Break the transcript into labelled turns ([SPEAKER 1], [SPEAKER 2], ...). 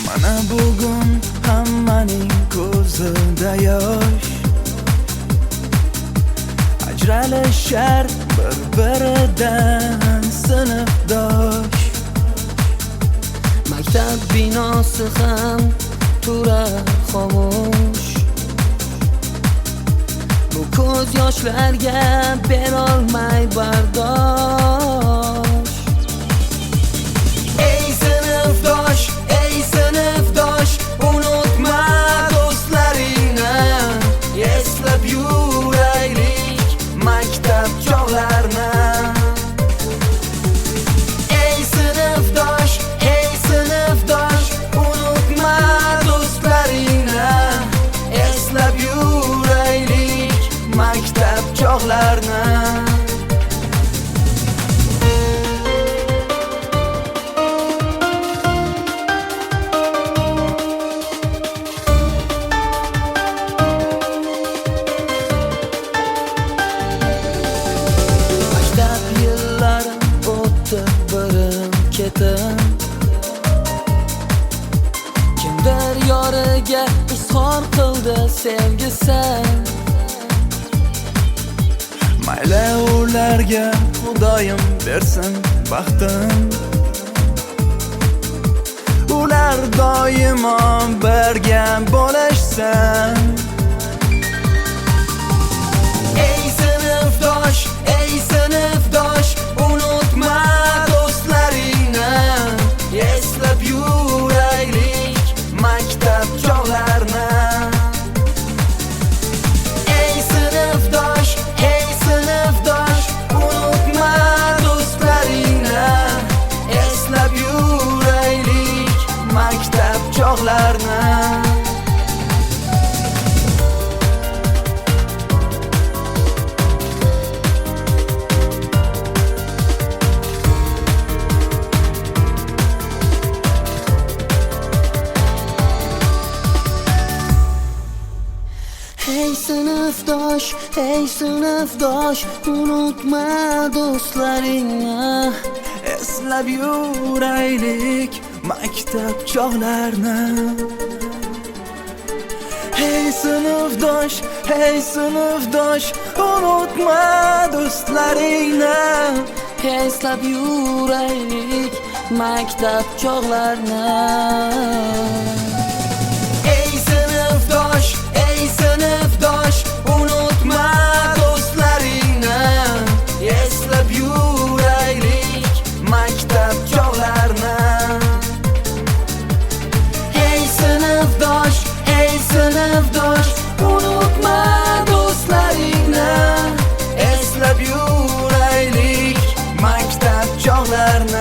[SPEAKER 1] Mana bugun hammaning ko'zida yosh, ajralishar bir-biridan sinfdosh.
[SPEAKER 2] Maktab binosi ham turar xomush, bu ko'z yoshlarga berolmay bardosh.
[SPEAKER 1] Ey sinfdosh, ey sinfdosh, unutma do'stlaringni, eslab yuraylik maktab chog'larini. Ey sinfdosh, ey sinfdosh, unutma do'stlaringni, eslab yuraylik maktab chog'larini.
[SPEAKER 2] Kimdir yoriga izhor qildi sevgisi,
[SPEAKER 1] Mayli ularga Xudoyim bersin baxtim, ular doimo birga bo'lishsin. Ey sinfdosh, ey sinfdosh, unutma do'stlaringni, eslab yuraylik maktab chog'larini. Ey sinfdosh, ey sinfdosh, unutma do'stlaringni, eslab yuraylik maktab chog'larini.
[SPEAKER 2] Hey sinfdosh, hey sinfdosh, unutma do'stlaringni,
[SPEAKER 1] Eslab yuraylik maktab chog'larini. Hey sinfdosh, hey sinfdosh, unutma do'stlaringni,
[SPEAKER 2] eslab yuraylik maktab chog'larini.
[SPEAKER 1] Ey sinfdosh, ey sinfdosh, unutma do'stlaringni, eslab yuraylik maktab chog'larini. Ey sinfdosh, ey sinfdosh, unutma do'stlaringni, eslab yuraylik maktab chog'larini.